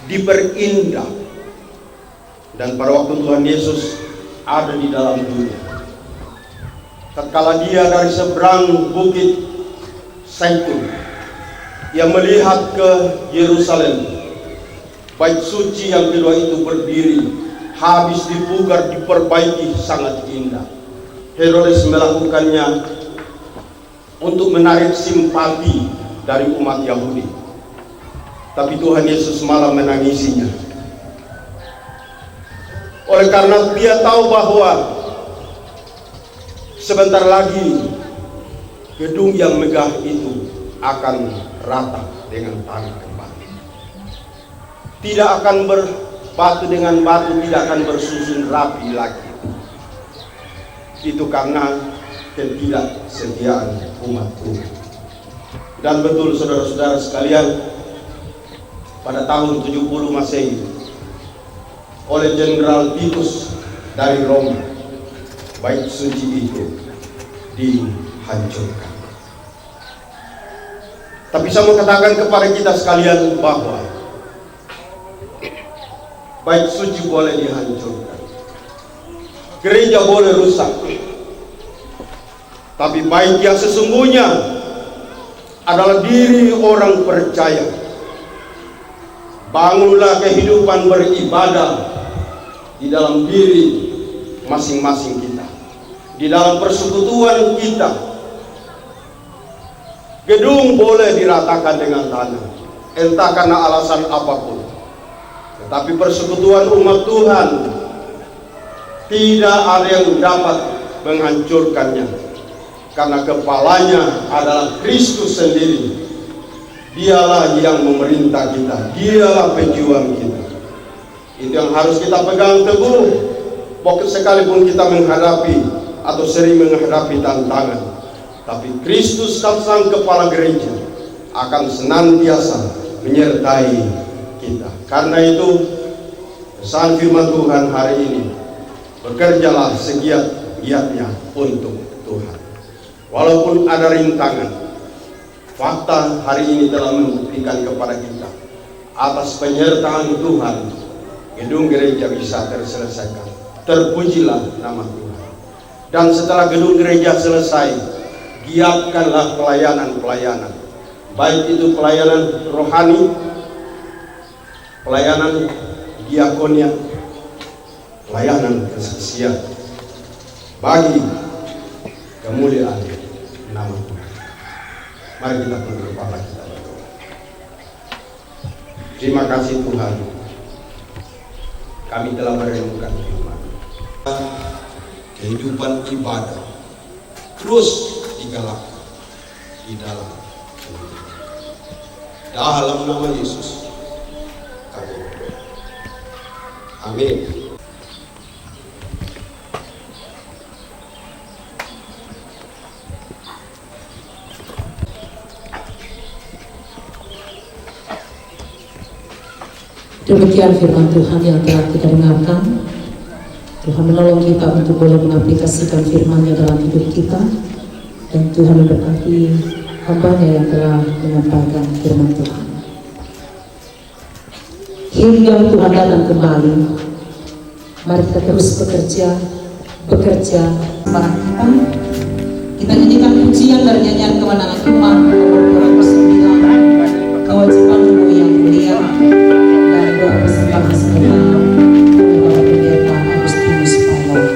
diperindah, dan pada waktu Tuhan Yesus ada di dalam dunia, tatkala dia dari seberang bukit Zaitun yang melihat ke Yerusalem, bait suci yang kedua itu berdiri, habis dipugar, diperbaiki, sangat indah. Herodes melakukannya untuk menarik simpati dari umat Yahudi. Tapi Tuhan Yesus malah menangisinya. Oleh karena dia tahu bahwa sebentar lagi gedung yang megah itu akan rata dengan tanah kembali. Tidak akan berbatu dengan batu, tidak akan bersusun rapi lagi. Itu karena ketidaksetiaan umat Tuhan. Dan betul, saudara-saudara sekalian, pada tahun 70 Masehi oleh Jenderal Titus dari Roma, bait suci itu dihancurkan. Tapi saya mau katakan kepada kita sekalian bahwa bait suci boleh dihancurkan, gereja boleh rusak, tapi bait yang sesungguhnya adalah diri orang percaya. Bangunlah kehidupan beribadah di dalam diri masing-masing kita, di dalam persekutuan kita. Gedung boleh diratakan dengan tanah, entah karena alasan apapun, tetapi persekutuan umat Tuhan tidak ada yang dapat menghancurkannya, karena kepalanya adalah Kristus sendiri. Dialah yang memerintah kita, dialah pejuang kita. Itu yang harus kita pegang teguh, sekalipun kita menghadapi atau sering menghadapi tantangan. Tapi Kristus sang kepala gereja akan senantiasa menyertai kita. Karena itu, pesan firman Tuhan hari ini, bekerjalah segiat-giatnya untuk Tuhan. Walaupun ada rintangan, fakta hari ini telah membuktikan kepada kita, atas penyertaan Tuhan, gedung gereja bisa terselesaikan. Terpujilah nama Tuhan. Dan setelah gedung gereja selesai, giatkanlah pelayanan-pelayanan, baik itu pelayanan rohani, pelayanan diakonia, pelayanan kesaksian, bagi kemuliaan nama Tuhan. Mari kita tunduk kepala kita berdoa. Terima kasih Tuhan, kami telah merenungkan firman. Kehidupan ibadah terus digalakkan di dalam nama Yesus kami berdoa. Amin. Demikian firman Tuhan yang telah kita dengarkan. Tuhan menolong kita untuk boleh mengaplikasikan firman-Nya dalam hidup kita, dan Tuhan memberkati hamba-Nya yang telah menyampaikan firman Tuhan. Hingga Tuhan datang kembali, mari kita terus bekerja para kita nyanyikan pujian dari nyanyian kemenangan umat nomor 209, kewajibanmu yang mulia, dan doa persembahan sebenarnya Bapak Pendeta Agustinus Paulo.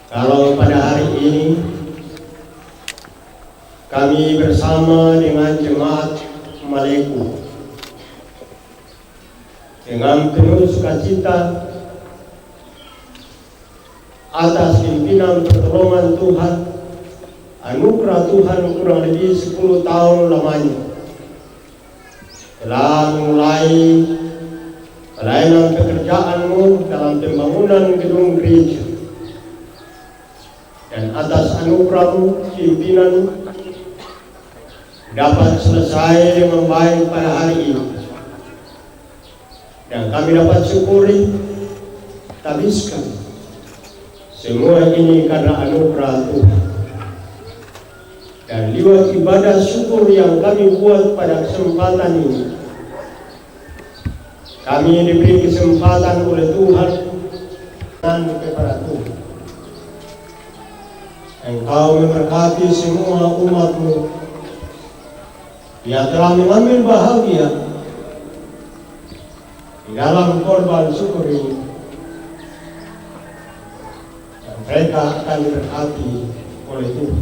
Kalau pada hari ini kami bersama dengan jemaat Maleku dengan penuh sukacita atas pimpinan pertolongan Tuhan, anugerah Tuhan kurang lebih 10 tahun lamanya telah mulai pelayanan pekerjaanmu dalam pembangunan gedung gereja. Dan atas anugerahmu pimpinan dapat selesai dengan baik pada hari ini, dan kami dapat syukuri tabiskan semua ini karena anugerah Tuhan. Dan lewat ibadah syukur yang kami buat pada kesempatan ini, Kami diberi kesempatan oleh Tuhan dan kepada Tuhan. Engkau memberkati semua umat-Mu yang telah mengambil bahagia di dalam korban syukur ini. Dan mereka akan diberkati oleh Tuhan.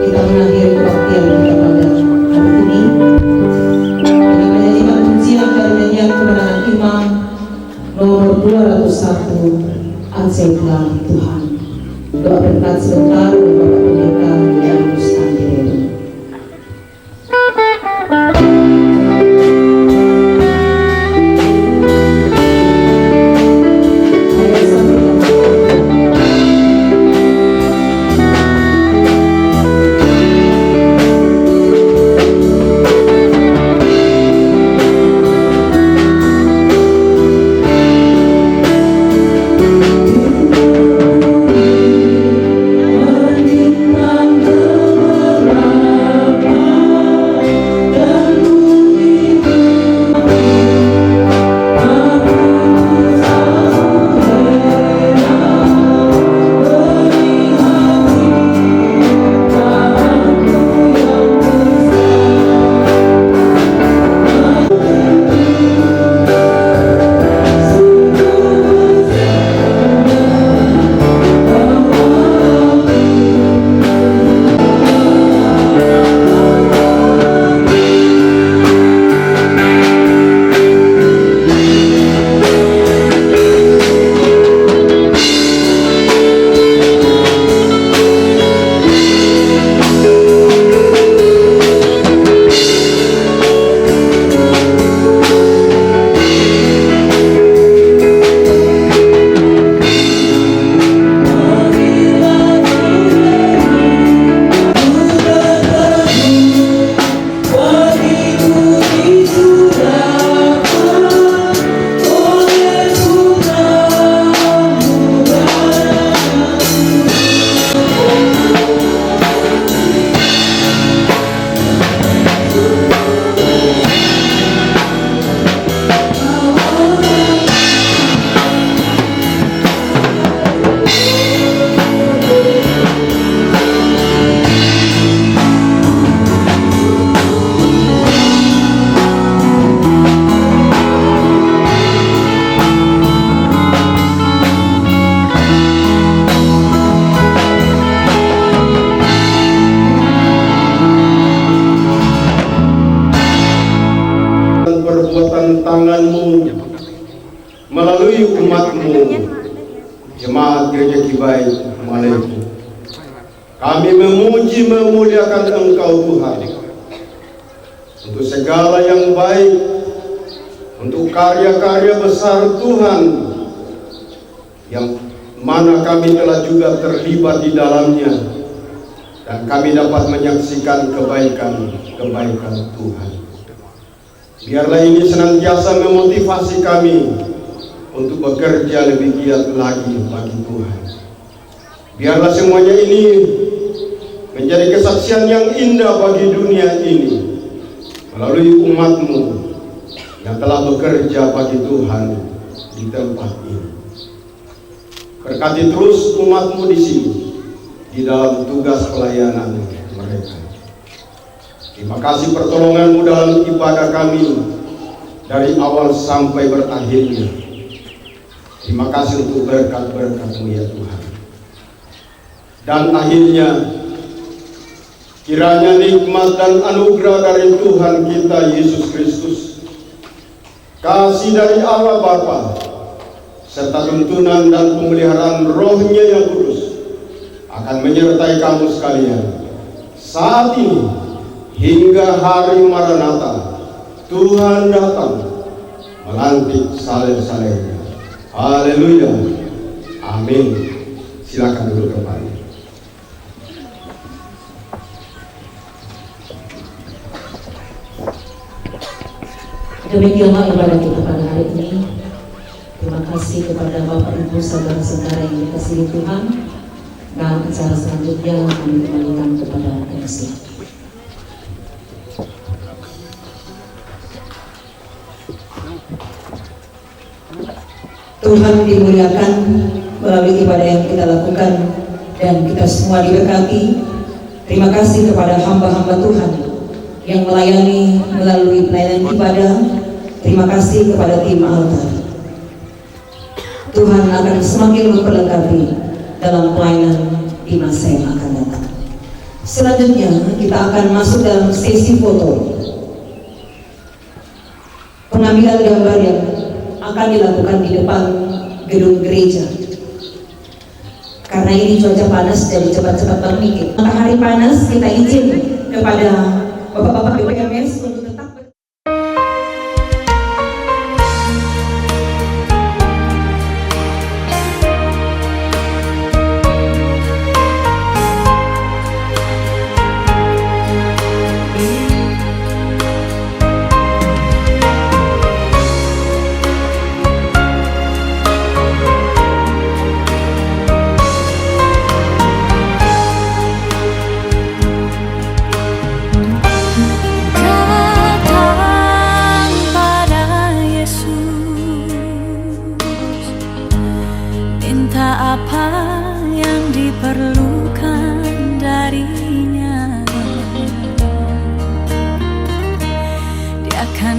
Kita mengakhiri kebaktian kita pada hari ini dengan menyanyikan pujian dan nyanyian kemenangan imam nomor 201, Ajaiblah Tuhan. Doa berkat sebentar untuk Bapak Pendeta yang Mustahil. Tangan-Mu melalui umat-Mu, jemaat Gereja Kibai Malayku. Kami memuji memuliakan Engkau Tuhan untuk segala yang baik, untuk karya-karya besar Tuhan yang mana kami telah juga terlibat di dalamnya, dan kami dapat menyaksikan kebaikan-kebaikan Tuhan. Biarlah ini senantiasa memotivasi kami untuk bekerja lebih giat lagi bagi Tuhan. Biarlah semuanya ini menjadi kesaksian yang indah bagi dunia ini melalui umat-Mu yang telah bekerja bagi Tuhan di tempat ini. Berkati terus umat-Mu di sini di dalam tugas pelayanan mereka. Terima kasih pertolongan-Mu dalam ibadah kami dari awal sampai berakhirnya. Terima kasih untuk berkat-berkat-Mu ya Tuhan. Dan akhirnya kiranya nikmat dan anugerah dari Tuhan kita Yesus Kristus, kasih dari Allah Bapa, serta tuntunan dan pemeliharaan Roh-Nya yang kudus akan menyertai kamu sekalian saat ini hingga hari Maranatha Tuhan datang melantik saleh-salehnya. Haleluya. Amin. Silakan duduk kembali. Demikianlah ibadah kita pada hari ini. Terima kasih kepada Bapak Ibu saudara-saudara yang dikasihi Tuhan. Dan acara selanjutnya kami kembalikan kepada MC. No. Tuhan dimuliakan melalui ibadah yang kita lakukan dan kita semua diberkati. Terima kasih kepada hamba-hamba Tuhan yang melayani melalui pelayanan ibadah. Terima kasih kepada tim altar. Tuhan akan semakin memperlengkapi dalam pelayanan di masa yang akan datang. Selanjutnya kita akan masuk dalam sesi foto. Pengambilan gambar yang akan dilakukan di depan gedung gereja. Karena ini cuaca panas, jadi cepat-cepat bermikir. Matahari panas, kita izin kepada Bapak-Bapak BPMS untuk tetap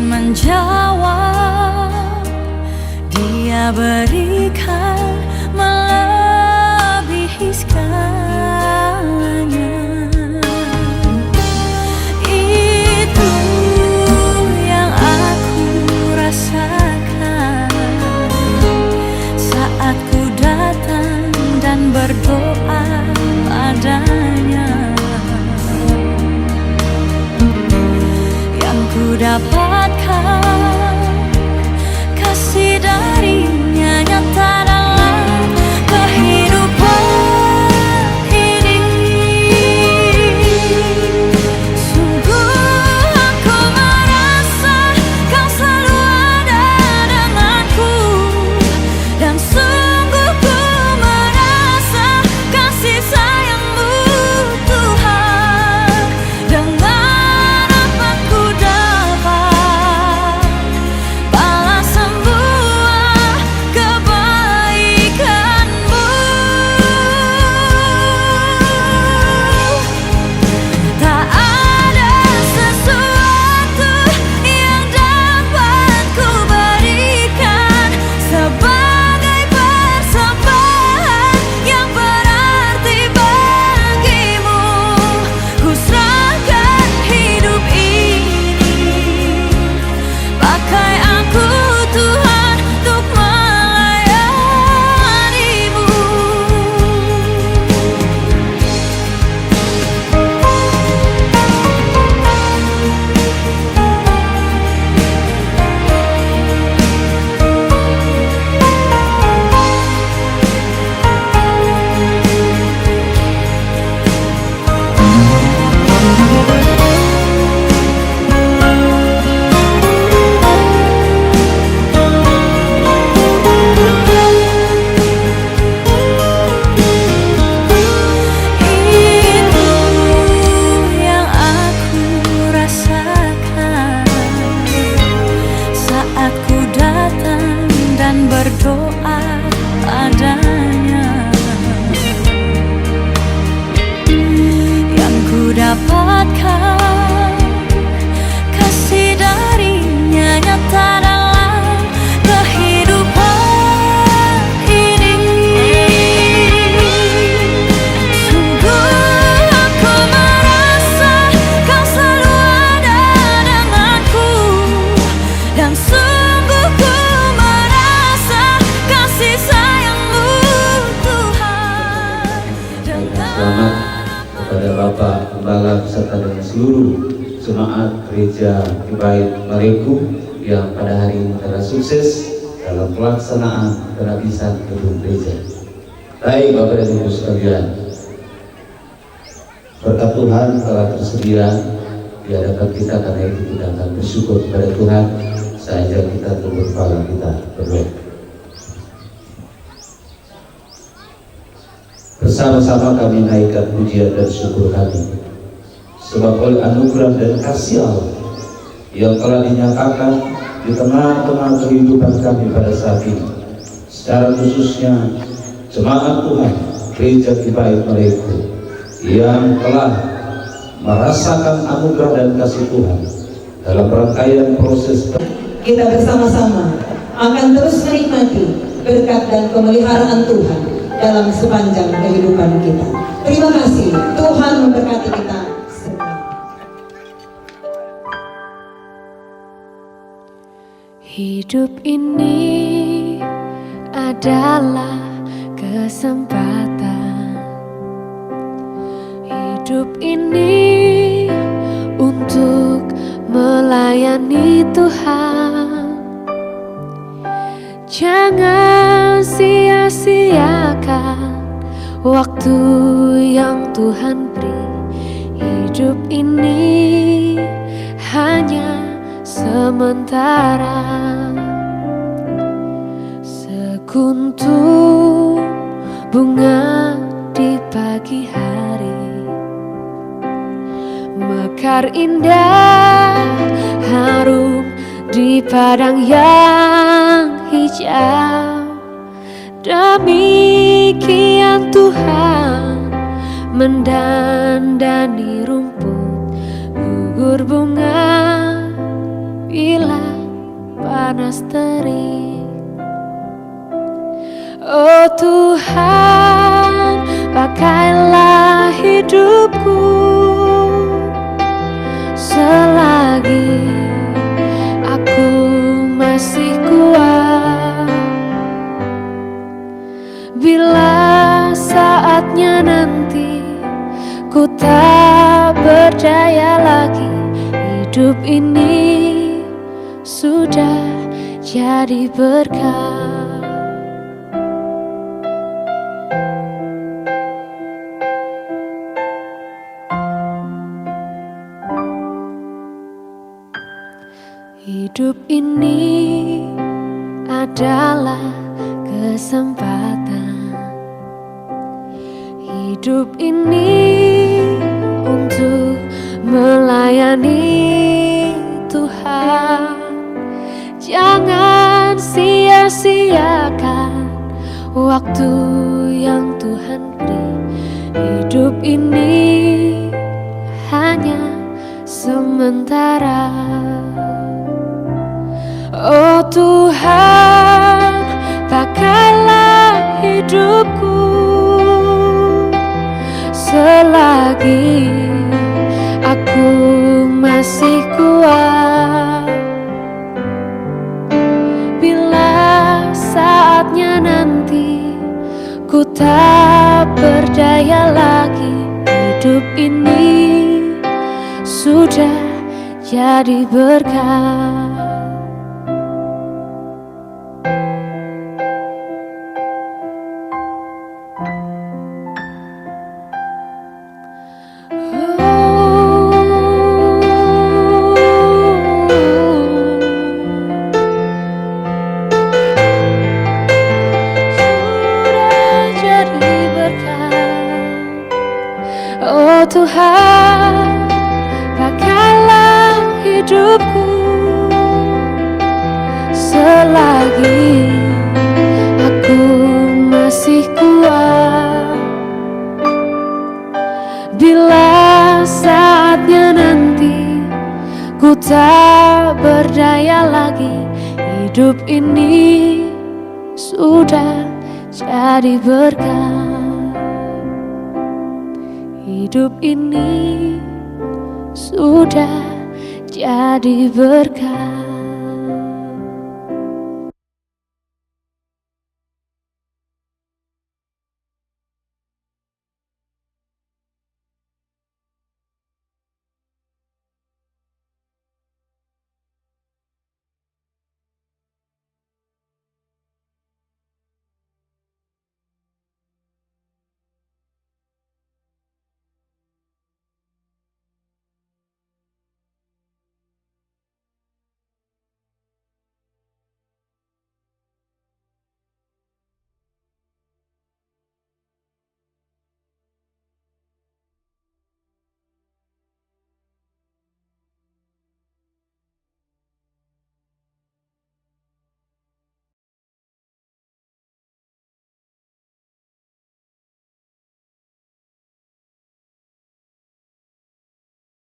menjawab, Dia berikan melebihi segalanya. Itu yang aku rasakan saat ku datang dan berdoa padanya. Yang ku dapatkan kasih darinya nyata dalam kehidupan ini. Sungguh aku merasa Kau selalu ada denganku, dan sungguh ku merasa kasih sayang-Mu Tuhan. Dengan apa ku dapat balas semua kebaikan-Mu. Tak ada sesuatu yang dapat ku berikan sebagai persembahan yang berarti bagimu. Ku serahkan hidup ini, pakai aku Tuhan untuk melayani-Mu. Itu yang aku rasakan saat ku datang dan berdoa padanya. Yang ku dapatkan kasih darinya nyata dalam kehidupan ini. Sungguh aku merasa Kau selalu ada denganku, dan sungguh ku merasa kasih sayang-Mu Tuhan. Selamat kepada Bapak Gembala beserta dengan seluruh jemaat gereja Kibait Mareku yang pada hari ini telah sukses dalam pelaksanaan penghabisan gedung gereja. Baik Bapak dan Ibu sekalian, berkat Tuhan telah tersedia di hadapan kita, karena itu kita akan bersyukur kepada Tuhan. Saya ajak kita untuk berkepala kita berdoa. Bersama-sama kami naikkan pujian dan syukur kami, sebab oleh anugerah dan kasih Allah yang telah dinyatakan di tengah-tengah kehidupan kami pada saat ini, secara khususnya jemaat Tuhan Gereja Kibait Maleku yang telah merasakan anugerah dan kasih Tuhan dalam rangkaian proses. Kita bersama-sama akan terus menikmati berkat dan pemeliharaan Tuhan dalam sepanjang kehidupan kita. Terima kasih, Tuhan memberkati kita semua. Hidup ini adalah kesempatan. Hidup ini untuk melayani Tuhan. Jangan sia-siakan waktu yang Tuhan beri. Hidup ini hanya sementara. Sekuntum bunga di pagi hari, mekar indah harum di padang yang hijau. Demikian Tuhan mendandani rumput, gugur bunga bila panas terik. Oh Tuhan, pakailah hidupku selagi aku masih kuat. Bila saatnya nanti ku tak berdaya lagi, hidup ini sudah jadi berkah. Hidup ini adalah kesempatan. Hidup ini untuk melayani Tuhan. Jangan sia-siakan waktu yang Tuhan beri. Hidup ini hanya sementara. Oh Tuhan, pakailah hidupku selagi aku masih kuat. Bila saatnya nanti ku tak berdaya lagi, hidup ini sudah jadi berkah. Oh Tuhan, pakailah hidupku selagi aku masih kuat. Bila saatnya nanti ku tak berdaya lagi, hidup ini sudah jadi berkah. Hidup ini sudah jadi berkah.